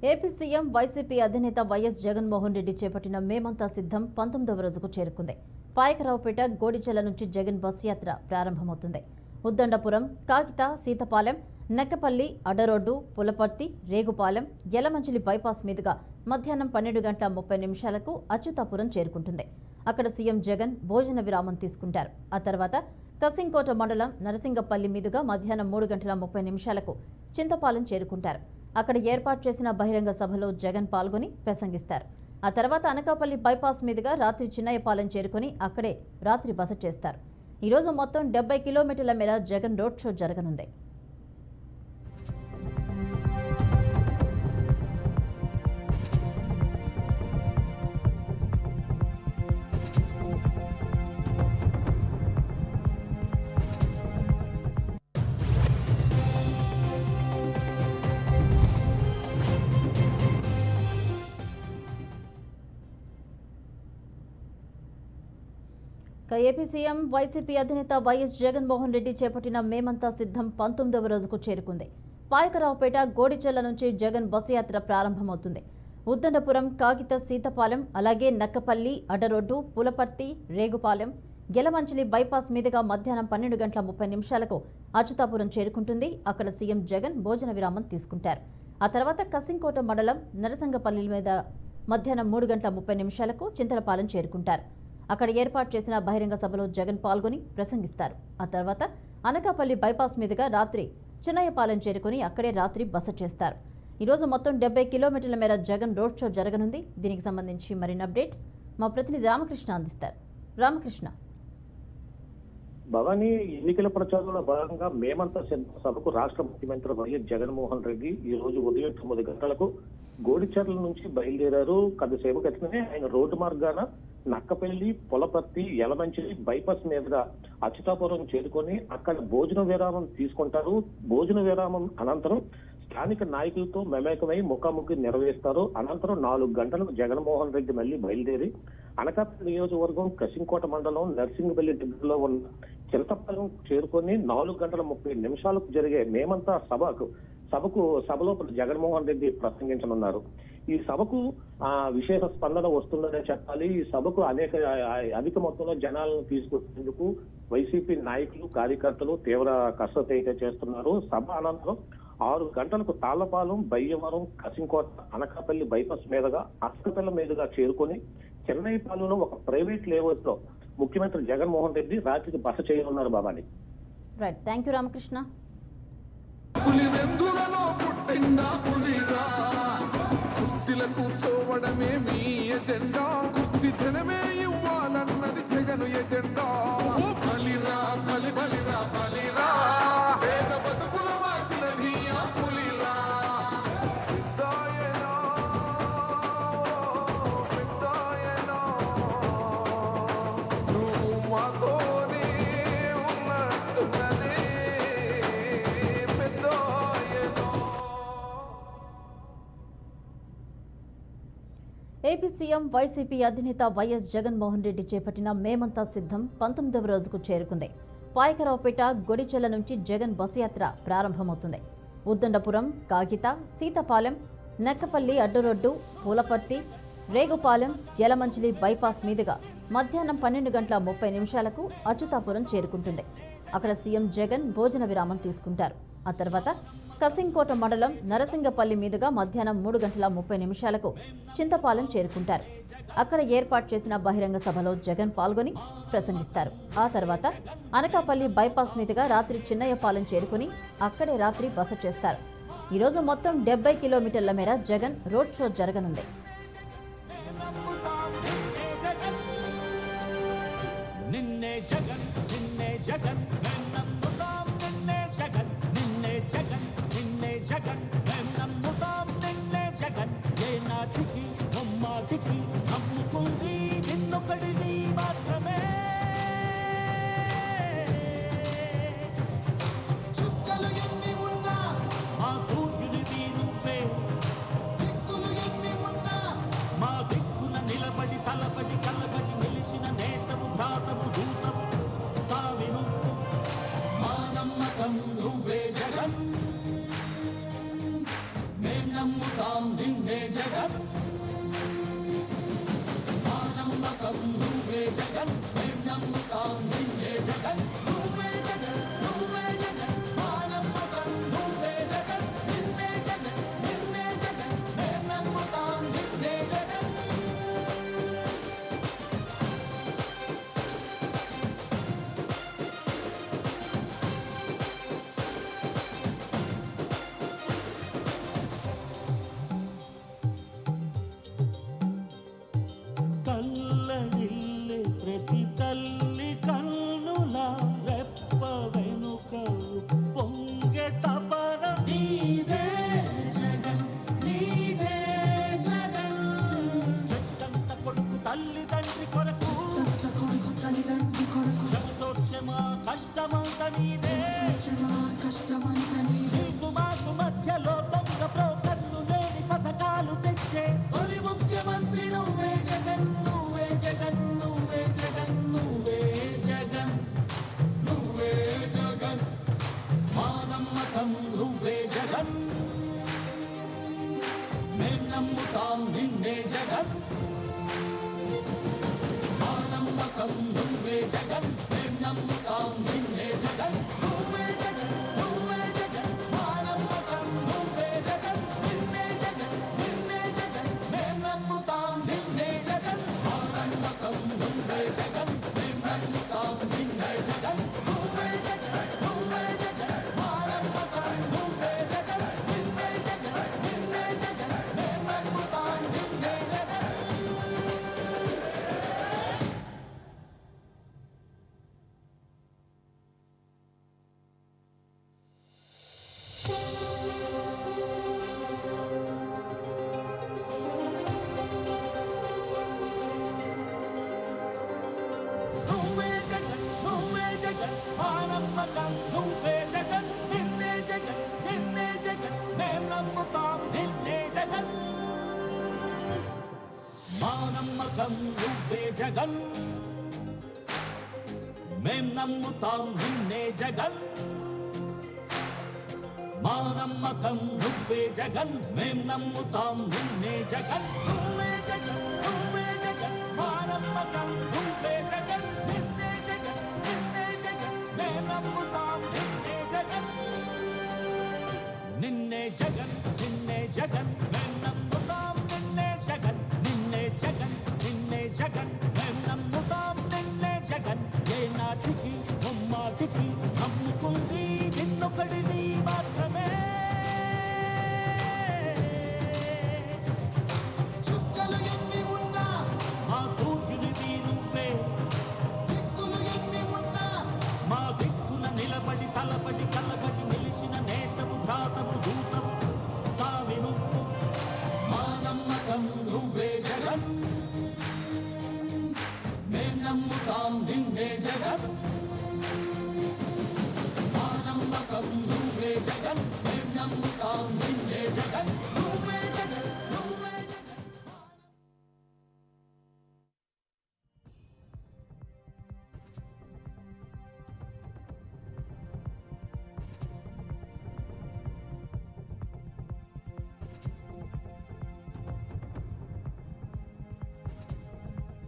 AP CM YCP అధినేత YS Jaganmohan Reddy చేపట్టిన మేమంతా సిద్ధం 19వ రోజుకు చేరుకుంది. పాయకరావుపేట గోడిచెల నుంచి జగన్ బస్ యాత్ర ప్రారంభమవుతుంది. ఉద్దండపురం, కాకిత, సీతపాలెం, నెక్కపల్లి, అడ్డరోడ్డు, పులపర్తి, రేగుపాలెం, యలమంచిలి బైపాస్ మీదుగా మధ్యాహ్నం 12:30 అచ్యుతాపురం చేరుకుంటుంది. అక్కడ సీఎం జగన్ భోజన విరామం తీసుకుంటారు. ఆ తర్వాత కసింకోట మండలం నరసింగపల్లి మీదుగా మధ్యాహ్నం 3:30 చింతపాలెం చేరుకుంటారు. అక్కడ ఏర్పాటు చేసిన బహిరంగ సభలో జగన్ పాల్గొని ప్రసంగిస్తారు. ఆ తర్వాత అనకాపల్లి బైపాస్ మీదుగా రాత్రి చిన్నయ్యపాలెం చేరుకుని అక్కడే రాత్రి బస చేస్తారు. ఈరోజు మొత్తం 70 కిలోమీటర్ల మేర జగన్ రోడ్ షో జరగనుంది. ఏపీ సీఎం వైసీపీ అధినేత వైఎస్ జగన్మోహన్ రెడ్డి చేపట్టిన మేమంతా సిద్ధం 19వ రోజుకు చేరుకుంది. పాయకరావుపేట గోడిచెల నుంచి జగన్ బస్సు యాత్ర ప్రారంభమవుతుంది. ఉద్దండపురం, కాకిత, సీతపాలెం, అలాగే నక్కపల్లి, అడ్డరోడ్డు, పులపర్తి, రేగుపాలెం, యలమంచిలి బైపాస్ మీదుగా మధ్యాహ్నం 12:30 అచ్యుతాపురం చేరుకుంటుంది. అక్కడ సీఎం జగన్ భోజన విరామం తీసుకుంటారు. ఆ తర్వాత కసింకోట మండలం నరసింగపల్లి మీద మధ్యాహ్నం 3:30 చింతలపాలెం చేరుకుంటారు. అక్కడ ఏర్పాటు చేసిన బహిరంగ సభలో జగన్ పాల్గొని ప్రసంగిస్తారు. ఆ తర్వాత అనకాపల్లి బైపాస్ మీదుగా రాత్రి చిన్నయ్యపాలెం చేరుకుని అక్కడే రాత్రి బస చేస్తారు. ఈరోజు మొత్తం 70 కిలోమీటర్ల మేర జగన్ రోడ్ షో జరగనుంది. దీనికి సంబంధించి మరిన్ని అప్డేట్స్ మా ప్రతినిధి రామకృష్ణ అందిస్తారు. రామకృష్ణ, భవానీ, ఎన్నికల ప్రచారంలో భాగంగా మేమంతా సభకు రాష్ట్ర ముఖ్యమంత్రి వైఎస్ జగన్మోహన్ రెడ్డి ఈ రోజు ఉదయం 9 గంటలకు గోడిచెర్ల నుంచి బయలుదేరారు. కొద్దిసేపు క్రితమే ఆయన రోడ్డు మార్గాన నక్కపల్లి, పులపర్తి, యలమంచిలి బైపాస్ మీదుగా అచ్యుతాపురం చేరుకొని అక్కడ భోజన విరామం తీసుకుంటారు. భోజన విరామం అనంతరం స్థానిక నాయకులతో మమేకమై ముఖాముఖి నిర్వహిస్తారు. అనంతరం 4 గంటలకు జగన్మోహన్ రెడ్డి మళ్లీ బయలుదేరి అనకాపల్లి నియోజకవర్గం కసింకోట మండలం నర్సింగపల్లి దగ్గరలో ఉన్న చింతపాలెం చేరుకొని 4:30 జరిగే మేమంతా సభలో జగన్మోహన్ రెడ్డి ప్రసంగించనున్నారు. ఈ సభకు విశేష స్పందన వస్తుందనే చెప్పాలి. ఈ సభకు అధిక మొత్తంలో జనాలను తీసుకొచ్చేందుకు వైసీపీ నాయకులు, కార్యకర్తలు తీవ్ర కసరత్తు అయితే చేస్తున్నారు. సభ అనంతరం 6 గంటలకు తాళ్లపాలెం, బయ్యవరం, కసింకోట, అనకాపల్లి బైపాస్ మీదుగా అస్కపల్లి మీదుగా చేరుకొని చెన్నైపాలెంలో ఒక ప్రైవేట్ లేఅవుట్ లో ముఖ్యమంత్రి జగన్మోహన్ రెడ్డి రాత్రికి బస చేయనున్నారు. బాబాని రైట్, థ్యాంక్ యూ రామకృష్ణ. కూర్చోవడమే మీ ఎజెండా, కుర్చీ జనమే ఇవ్వాలన్నది జగను ఎజెండా. బలిరా బలి బలిరా బలిరా, పేద బతుకుల మార్చినది ఆ పులిరా. పెద్దాయనా పెద్దాయనా, నువ్వు మాతోనే ఉన్నట్టున్నదే పెద్దాయనా. ఏపీ సీఎం వైసీపీ అధినేత వైఎస్ జగన్మోహన్ రెడ్డి చేపట్టిన మేమంతా సిద్ధం 19వ రోజుకు చేరుకుంది. పాయకరావుపేట గొడిచెల నుంచి జగన్ బస్సు యాత్ర ప్రారంభమవుతుంది. ఉద్దండపురం, కాకిత, సీతపాలెం, నెక్కపల్లి, అడ్డరోడ్డు, పూలపర్తి, రేగుపాలెం, యలమంచిలి బైపాస్ మీదుగా మధ్యాహ్నం 12:30 అచ్యుతాపురం చేరుకుంటుంది. అక్కడ సీఎం జగన్ భోజన విరామం తీసుకుంటారు. ఆ తర్వాత కసింకోట మండలం నరసింగపల్లి మీదుగా మధ్యాహ్నం 3:30 చింతపాలెం చేరుకుంటారు. అక్కడ ఏర్పాటు చేసిన బహిరంగ సభలో జగన్ పాల్గొని ప్రసంగిస్తారు. ఆ తర్వాత అనకాపల్లి బైపాస్ మీదుగా రాత్రి చిన్నయ్యపాలెం చేరుకుని అక్కడే రాత్రి బస చేస్తారు. ఈరోజు మొత్తం 70 కిలోమీటర్ల మేర జగన్ రోడ్ షో జరగనుంది. జగన్ మా నమ్మకం నువ్వే జగన్ మేం నమ్ముతాం నిన్నే జగన్ నువ్వే జగన్ నువ్వే జగన్ మా నమ్మకం నువ్వే జగన్ నిన్నే జగన్ నిన్నే జగన్ మేం నమ్ముతాం నిన్నే జగన్ తల్లడిల్లే ప్రతి తల్లి కన్నుల రెప్ప వెనుక పొంగె తపన నీదే జగన్ నీదే జగన్ చెట్టంత కొడుకు తల్లిదండ్రి కొరకు కొడుకు తల్లిదండ్రి కొరకు శ్రమతోక్షమా కష్టమంత నీదే కష్టమంత నీదే నీకు మాకు మధ్యలో దొంగ బ్రోకర్లు లేని పథకాలు తెచ్చే తొలి ముఖ్యమంత్రి నువ్వే జగన్ నువ్వే జగన్ నువ్వే జగన్ నువ్వే జగన్ నువ్వే జగన్ మా నమ్మకం నువ్వే జగన్ మేం నమ్ముతాం నిన్నే జగన్ మా నమ్మకం నువ్వే జగన్ మేం నమ్ముతాం నిన్నే జగన్ నువ్వే జగన్ నువ్వే జగన్ మా నమ్మకం నువ్వే జగన్ నిన్నే జగన్ నిన్నే జగన్ మేం నమ్ముతాం నిన్నే జగన్ మా నమ్మకం నువ్వే జగన్ మేం నమ్ముతాం నిన్నే జగన్ నువ్వే జగన్ నువ్వే జగన్ మా నమ్మకం నువ్వే జగన్ నిన్నే జగన్ నిన్నే జగన్ మేం నమ్ముతాం నిన్నే జగన్ నువ్వే జగన్ నువ్వే జగన్ మా నమ్మకం నువ్వే జగన్ నిన్నే జగన్ నిన్నే జగన్ మేం నమ్ముతాం నిన్నే జగన్ మా నమ్మకం నువ్వే జగన్ మేం నమ్ముతాం నిన్నే జగన్ మా నమ్మకం నువ్వే జగన్ మేం నమ్ముతాం నిన్నే జగన్ నువ్వే జగన్ నువ్వే జగన్ మా నమ్మకం నువ్వే జగన్ నిన్నే జగన్ నిన్నే జగన్ మేం నమ్ముతాం నిన్నే జగన్ నిన్నే జగన్ నిన్నే జగన్